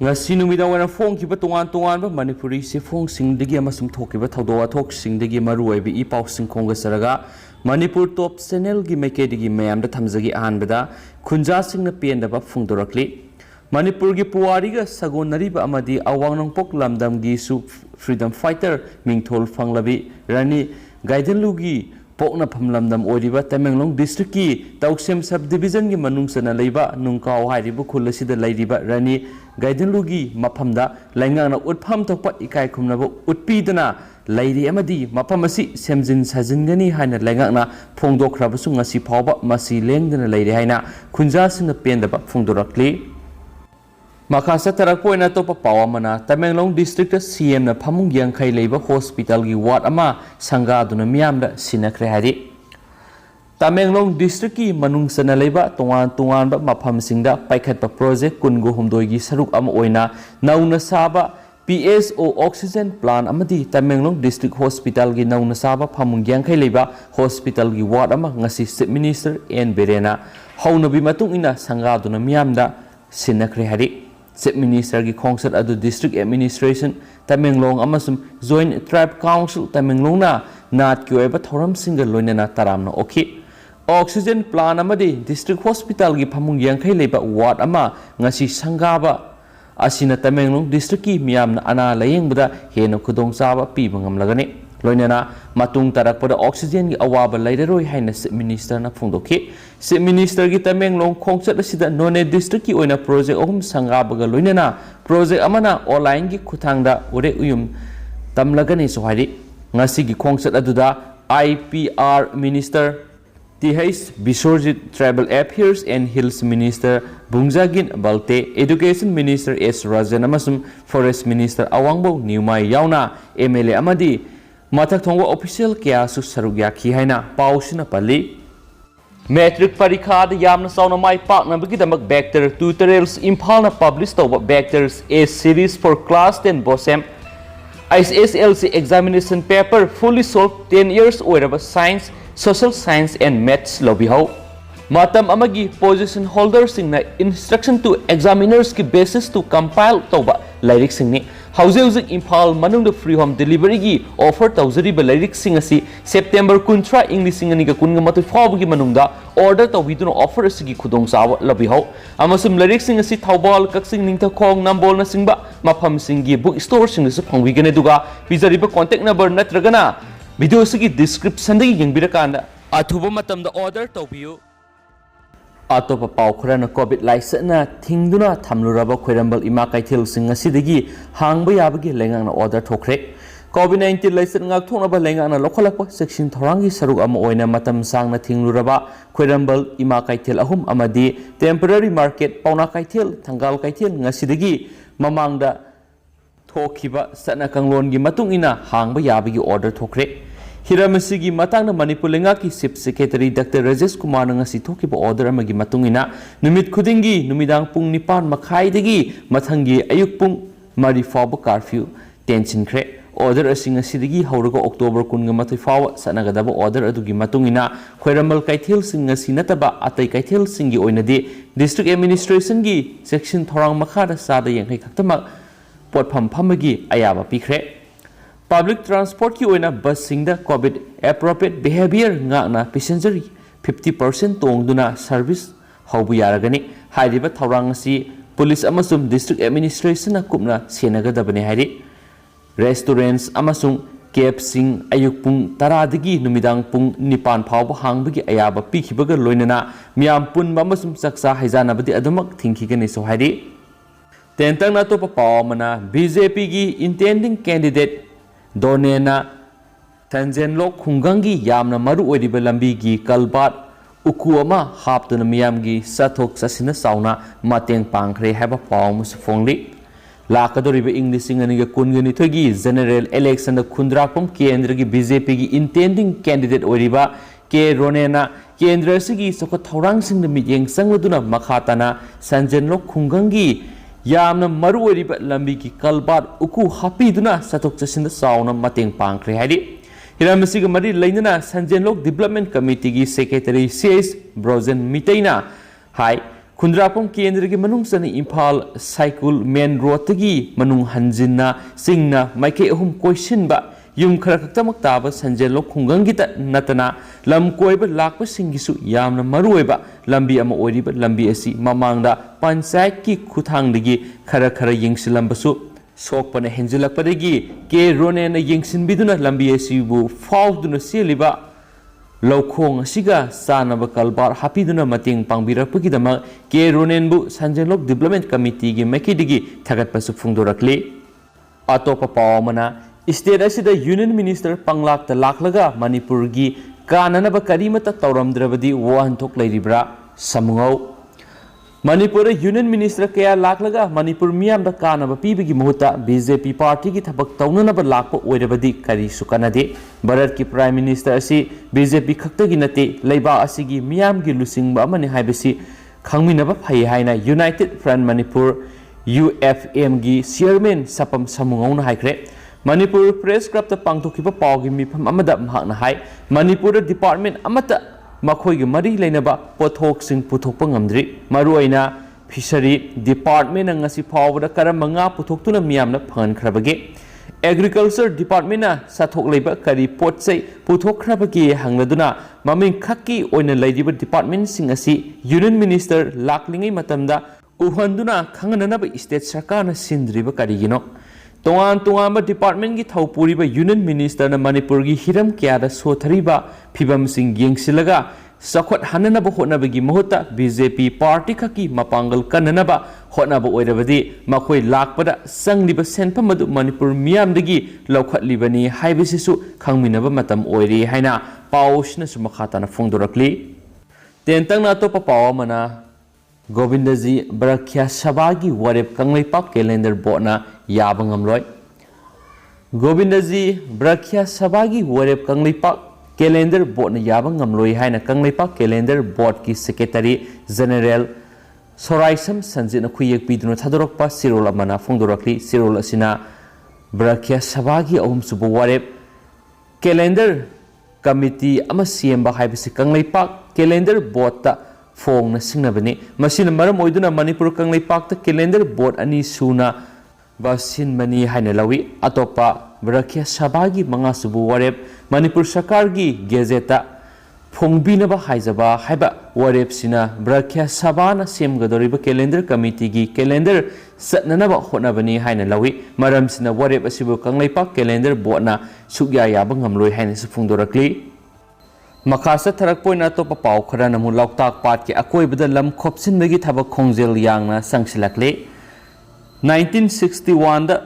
ngasi numida wana phone ki ba tongan tongan ba manipuri se phone sing digi amasum thoki ba thodo athok sing digi maru oi bi I pau sing khong ga saraga manipur top channel gi meke digi mayam da thamjagi ahan bada khunja sing na pen da ba phungdorakli manipur gi puwari ga sagonari ba amadi awang nang pok lamdam gi su freedom fighter mingthol phanglabi rani gaidenlu gi pokna phamlamdam oriba Tamenglong district ki Tauksem subdivision gi manungsana leiba nungkaw hairibu khulasida leiriba rani gaidenlu gi maphamda laingana utpham thokpa ikai khumnabo utpidana leiri amadi mapam asi semjin sajingani haina laingana phongdokrabasu ngasi phawba masi lengdana leiri haina khunja singna pendaba phongdorakli Makasa tarakpoina topa pawamana Tamenglong district CM na phamung yangkhai leiba hospital gi ward ama sanga duna miyamda sinakre hari Tamenglong district ki manungsana leiba tongan ba mafam singda paikhatpa project kungo humdoi gi saruk ama oina nauna saba PSO oxygen plant amadi Tamenglong district hospital gi nauna saba phamung yangkhai leiba hospital gi ward ama ngasi chief minister N Berena haunabi matung ina sanga duna miyamda sinakre hari Chief Minister ki Khongsat adu District Administration Tamenglong amasum Joint Tribe Council Tamenglong na nat ki oiba thoram single loinana taramna okhi Oxygen plant amadi District Hospital ki phamung yangkhai leiba ward ama ngasi sangaba asina Tamenglong district ki miyamna ana layengbuda hena khudong chaba piba ngamlagani loinana matung tarakpada oxygen gi awaba leiraroi haina Chief Minister na phungdokhi Chief Minister gi Tamenglong Khongsat asida None district ki oina project ohum sangabaga loinana project amana online gi khuthangda ore uyum tamlagani sohari ngasi gi Khongsat aduda IPR Minister TH Bisorjit Tribal Affairs and Hills Minister Bungjagin Balte Education Minister S Rajan amasum Forest Minister Awangbo Niumai yauna MLA amadi Mathak thongwa official kya su sarugya khi haina pausina pali Metric parikha da yamna sauna mai pakna bagi damak vector tutorials Imphal na publish tawba vectors A series for class 10 BOSEM ISSLC examination paper fully solved 10 years oiraba science social science and maths lobihau matam amagi position holders singna instruction to examiners ki basis to compile tawba lyric singni Hauzik Imphal manung free home delivery gi offer tawzari ba lyric sing asi September kuntra English singani ga kunga matu faw gi manungda order tawbiduna offer asigi khudong sawa labi hau amasum lyric sing asi Thaubal kaksing ningtha khong nambol na singba mafam singi book store sing su phangwi gane duga pizari ba contact number natragana video sigi description dagi yengbira athuba matamda order tawbiyu Atopa pau khurana COVID laisana thingduna thamluraba khoirambal ima kaithil sing asidagi hangba yabagi lengang na order thokre COVID-19 laisan ngak thona ba lengang na lokhalakpa section thorangi saruk ama oina matam sangna thingluraba khoirambal ima kaithil ahum amadi temporary market pauna kaithil thangal kaithil ngasidagi mamangda thokhiba sana kanglon gi matung ina hangba yabagi order thokre Hiramasi matang na Manipur lenga ki Chief Secretary Dr. Rajesh Kumar ngasi thokiba order amagi matungina numit khudingi numidang pung nipan makhai dagi mathangi ayuk pung mari fawba curfew tension khre order asing asidagi hauraga October kun ga mathai fawa sanagadaba order adugi matungina khoiramal kaithil sing ngasi nataba atai kaithil singi oinadi district administration gi section thorang makhada sada yenghai khaktama potpham phamagi ayaba pikre Public transport ki oina bus singda COVID appropriate behavior ngakna passenger 50% tongduna service haubu yaragani hairiba thawrang asi police amasum district administration kupna senagadabane hairi restaurants amasum cab sing ayuk pung 10 dagi numidang pung 9 phawba hangbagi ayaba pikhibaga loinana miyam punba amasum saksa haijanabadi adumak thingkhigani so hairi tentang na to pawamana BJP gi intending candidate Donena Tanzenlok Khungangi yamna maru oiriba lambi gi kalbat ukuama haptuna miyamgi sathok sasina sauna mateng pangkhre haba pawm sufongli lakadoriba English singaniga kungani thogi general election da khundrakpam kendra gi BJP gi intending candidate oiriba K Ronena kendra sigi soko thorang singda miyeng sangwaduna makhatana Sanjenlok Khungangi Yamna maru oiriba lambi ki kalbat uku hapiduna satok chasinda sauna mateng pangkhre hairi hiramasiga mari lainana Sanjenlok Development Committee gi secretary CS Brozen Mitaina hai खुंद्रापुम केंद्र की मनुंग सन Imphal साइकुल main road की मनुंग हंजिना सिंगना माइके अहुम कोइसिनबा yum खरा खक्तमक ताब संजेलो खुंगंगित नतना lump कोइब लाकपसिंगिसु यामना मरुओइबा लंबी अमा ओइरिबा लंबी असि ममांगदा पंचायत की खुथांगदगी खरा खरा यिंगसिलंबसु सोकपने हेंजिलकपदगी के रोनेना यिंगसिनबिदुना लंबी असिबु फाउदुना सेलिबा लौखोंग असिगा सानब कलबार हापिदुना मतेंग पांगबिरकपगिदमक के रोनेनबु संजेलोक डेवलपमेंट कमिटी की मैकेदिगी थगतपसु फुंगदोरकले अतोपा पावमना स्टेट असिदा यूनियन मिनिस्टर पंगलाक लाखलगा मणिपुर की काननब करीमत तौरमद्रबदी वाहनथोक लेरिब्रा समुंगौ मणिपुर यूनियन मिनिस्टर कया लाखलगा मणिपुर मियामदा कानब पीबगी मुहुता बीजेपी पार्टी की थबक तौननब लाखप ओइरबदी करीसु कानदे भारत की प्राइम मिनिस्टर असी बीजेपी खक्तगी नते लेबा असिगी मियामगी लुसिंगबा अमनि हाइबसी खंगमिनब फै हाइना यूनाइटेड फ्रंट मणिपुर UFM की चेयरमैन सपम समुंगौना हाइख्रे मणिपुर प्रेस क्लब पांथोखिबा पावगी मिफम अमदा महकना हाइ मणिपुर डिपार्टमेंट अमता मखोइगी मरी लेनबा पोथोकसिंग पुथोकपा ngamdri maruaina fishery department ngasi फावबदा करम nga पुथोकतुना मियामना फनख्रबगे agriculture department na sathok leiba kari potsai puthokhrabagi hangladuna maming khakki oina leidiba department sing asi union minister laklingai matamda uhanduna khanganaba state sarkar na sindriba karigino तोान तोान department की थौपुरीब union minister ने मणिपुर की Hiram क्या सोथरीब फिवम येंसिलगा सखोट हननब होनबगी मुहुता BJP party खकी मपांगल कन्ननब होनब ओइरबदी मखोय लाकपदा संगलिब सेनफम अदु मणिपुर मियामदगी लौखटलिबनी हाइबसिसु खंगमिनब मतम ओइरी हाइना पाउसनसु मखाताना फोंदोरकली तेंतंगना अतोप पाव मना गोविंदजी ब्रख्या सभा की वरेप कंगलेपाक कैलेंडर बोर्डना याबंगमलोय गोविंदजी ब्रख्या सभा की वरेप कंगलेपाक कैलेंडर बोर्डना याबंगमलोय हाइना कंगलेपाक कैलेंडर बोर्ड की सेक्रेटरी जनरल सोराइसम संजित खुयेक पीदुना थादोरकपा सिरोल अमना फोंदोरकली सिरोल असिना ब्रख्या सभा की अहुमसुबु वरेप कैलेंडर कमिटी अमा Semba हाइबसि Kangleipak calendar board Phong सिंगनबने मसिन मरम ओइदुना मणिपुर कंगलेपाक कैलेंडर बोर्ड अनि सुना बसिनबनी हाइना लवी अतोपा ब्रख्या सभा की मंगासुबु वरेप मणिपुर सरकार की गेजेटा फोंगबिनबा हाइजबा हाइबा वरेप सिना ब्रख्या सभा न सेमगदोरिबा कैलेंडर कमिटी की कैलेंडर सतननबा होनबनी हाइना लवी मरम सिना वरेप असिबु कंगलेपाक कैलेंडर बोर्ड ना सुग्या याबा ngamloi हाइना सुफुंगदोरकली मखासा थरकपोइना तो पाव खरा नमु लौकताक पाट के अकोइबदा लम खोपसिनबगी थबक खोंजेल यांगना संगसिलकले 1961 दा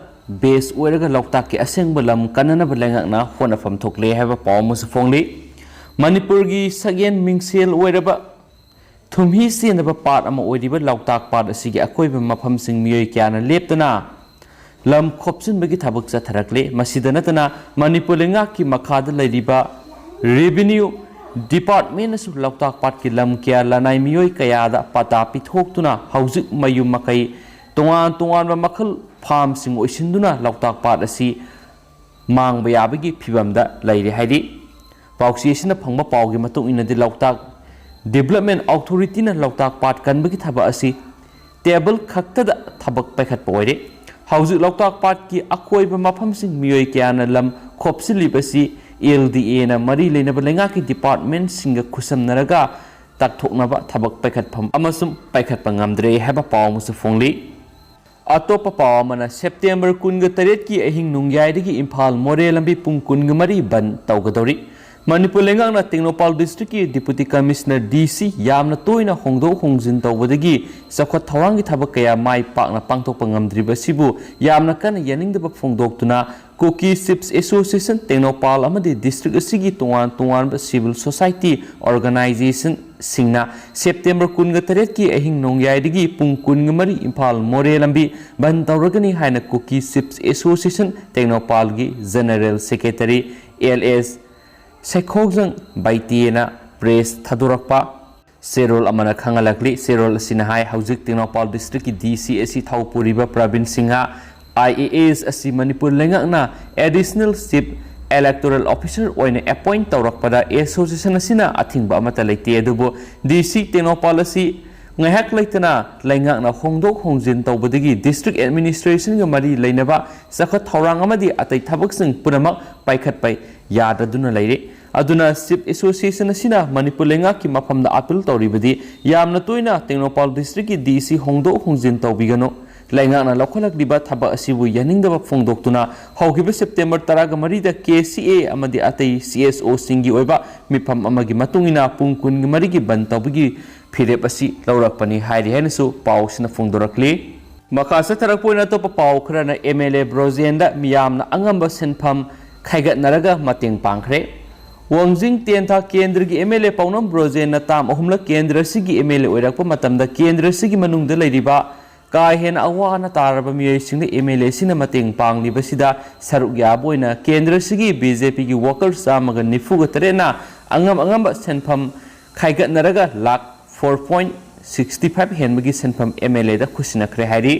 बेस ओइरगा लौकताक के असेंग लम कननब लेंगना होनफम थोकले हैबा पाव मुस फोंगली मणिपुर की सगेन मिंगसेल ओइरबा थुमही सेनबा पाट अमा ओइरिबा लौकताक पाट असिगे अकोइबा मफम सिंग मियोय क्याना लेपतना लम खोपसिनबगी थबक चथरकले मसिदा नतना मणिपुर लेंगा की मखादा लैरिबा रेवेन्यू डिपार्टमेंट लौकताक पाट की लम क्या लनाई मियोय कयादा पता पिथोक्तुना हौजिक मयुम मकई तोान तोान मखल फार्म सिंग ओइसिंदुना लौकताक पाट असि मांगबा याबगी फिबमदा लैरे हाइदि पाउसीसिना फंगबा पाउगी मतुंग इनदि लौकताक डेवलपमेंट अथॉरिटीना लौकताक पाट कनबगी थबा असि टेबल खक्तदा थबक पैखत ओइरे हौजिक लौकताक पाट की अकोइबा मफम सिंग मियोय क्याना लम खोपसिलिबसि LDA ना मरी लेनब लेंगा की डिपार्टमेंट सिंग खुसमनरगा ताकथोकनबा थबक पैखतफम अमसुम पैखतपा ngamdre हैबा पाव मुस फोंगली अतोप पाव मना सेप्टेम्बर 28 की अहिंग नुंग्याइदगी इम्फाल मोरे लंबी पुंग 23 बन तौगदौरी मणिपुर लेंगांगना टेक्नोपाल डिस्ट्रिक्ट की डिप्यूटी कमिश्नर DC यामना तोइना होंगदो होंगजिन तौबदगी सखत थवांगी थबक कया माइ पाकना पांगथोकपा ngamdribasibu यामना कन यानिंगदबा फोंगदोक्तुना कुकी शिप्स एसोसिएशन टेक्नोपाल अमदि डिस्ट्रिक्ट असिगी तोआन तोआन सिविल सोसाइटी ऑर्गेनाइजेशन सिंगना सेप्टेम्बर 28 की अहिंग नोंग्याइदगी पुंग 23 इम्फाल मोरे लंबी बन तौरगनी हाइना कुकी शिप्स एसोसिएशन टेक्नोपाल की जनरल सेक्रेटरी LS सेखोगजंग बाइटियना प्रेस थादोरकपा सेरोल अमना खंगलकली सेरोल असिना हाय हौजिक टेक्नोपाल डिस्ट्रिक्ट की DC असि थौपुरिबा प्रवीण सिंहा IAS असि मणिपुर लेंगाकना एडिशनल चीफ इलेक्टोरल ऑफिसर ओइने अपॉइंट तौरकपदा एसोसिएशन असिना अथिंगबा अमता लेते अदुबो DC टेक्नोपाल असि ngahak laitana laingak na hongdok hongjin tawbadagi district administration ga mari leinaba sakha thorang amadi atai thabak sing punamak paikhat pai yadaduna leire aduna chief association asina manipur lengak ki mafamda appeal tawribadi yamna toina Tengnoupal district ki DC hongdok hongjin tawbigano laingak na lokholak diba thaba asibu yaningdaba phongdoktuna haugiba September 13 da KCA amadi atai CSO singi oiba mifam amagi matungina pung kun gi mari gi ban tawbigi phirep asi laurakpani hairi hainasu pausina phongdorakli makasa tarakpoina to pau khrana MLA Brozenda miyamna angamba senpham khaigat naraga mateng pangkhre Wangjing Tentha Kendra gi MLA Paunam Brozenda tam ahumla Kendra sigi MLA oirakpa matamda Kendra sigi manungda leiriba kai hen awana taraba miyai singda MLA sina mateng pangli basida saruk yaboina Kendra sigi BJP gi workers amaga nifuga tarena angam senpham khaigat naraga lakh 4.65 henbagi senpham MLA da khusinakre hari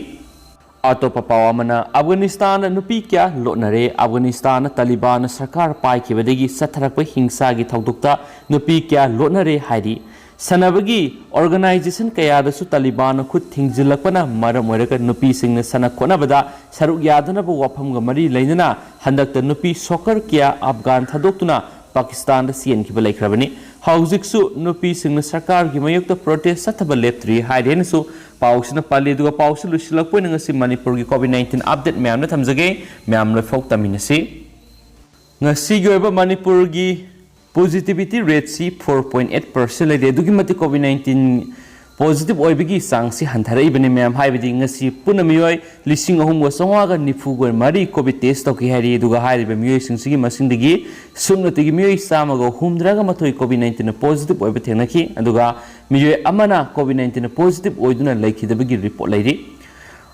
atopa pawamana Afghanistan nupi kya lotnare Afghanistan Taliban sarkar pai khibadagi satharakpa hingsa gi thaudukta nupi kya lotnare hari sanabagi organization kaya da su Taliban khut thingjilakpana maram oiraga nupi singna sana khonabada saruk yadana ba wafam ga mari leinana handakta nupi soccer kya Afghan thadoktuna Pakistan da sien ki balai khrabani haujiksu nupi singna sarkar gi mayukta protest sathaba leptri hairenasu pausina pali duga pausu lusilakpoi ngasi Manipur gi COVID-19 update myamna thamjage myam loi fok taminasi ngasi gi oiba Manipur gi positivity rate si 4.8% lede dugi mati COVID-19 positive oibigi sangsi hanthara ibani myam haibidi ngasi punamiyoi lising ahum wa songa nifu gor mari covid test to ki hari duga haiba miyoi singsigi masindigi sumnatigi miyoi samago humdraga mathoi covid-19 positive oiba thenaki aduga miyoi amana covid-19 positive oiduna laikhidabagi report lairi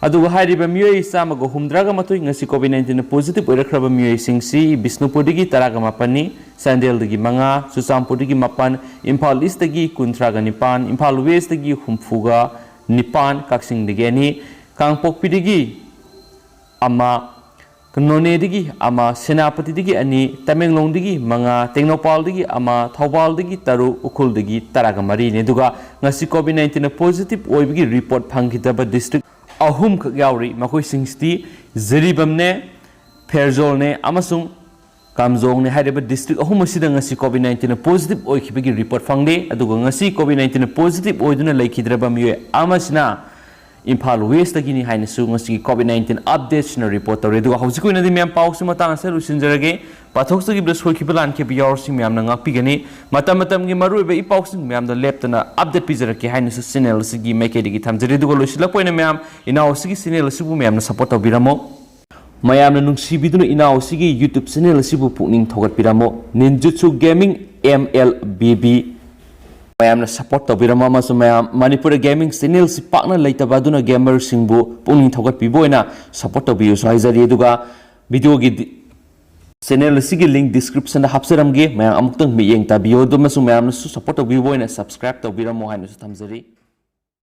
aduga haiba miyoi samago humdraga mathoi ngasi covid-19 positive oirakraba miyoi singsi Bisnupurdagi taraga mapani Sandel dagi manga Susampurdagi mapan Imphal East dagi kuntraga nipan Imphal West dagi humfuga nipan Kaksing dagi ani Kangpokpi ama None dagi ama Senapati dagi ani Tamenglong dagi manga Tengnoupal dagi ama Thoubal dagi taru Ukhul dagi taraga mari ne duga ngasi covid-19 positive oibigi report phangkitaba district ahum khak yauri makoi singsti Zaribamne Pherzol ne amasung Kamjong ne haidaba district ahum asida ngasi covid-19 positive oikhibagi report phangde aduga ngasi covid-19 positive oiduna laikhidraba miye amasina Imphal West dagini hainasu ngasi covid-19 updates na report tawre duga hausikoi nadi myam pawsu matang sa rusinjarage pathokstagi blas hoikibalan ke biyorsi myam na ngakpigani matam gi maruiba ipawsin myam da leptana update pijarake hainasu channel sigi makedigi thamjari duga loisilakpoina myam inaw sigi channel sibu myam na support tawbiramo mayamna nungsibiduna inaw sigi YouTube channel sibu pukning thogatpiramo Ninjutsu Gaming MLBB mayamna support tawbiramo amasu mayam Manipur gaming channel si pakna leitaba duna gamer singbu pukning thogatpiboina support tawbiyu so haijari aduga video gi channel sigi link description da hapsaramge mayam amuktang miyeng tabiyo dumasu mayamna su support tawbiboina subscribe tawbiramo haina su thamjari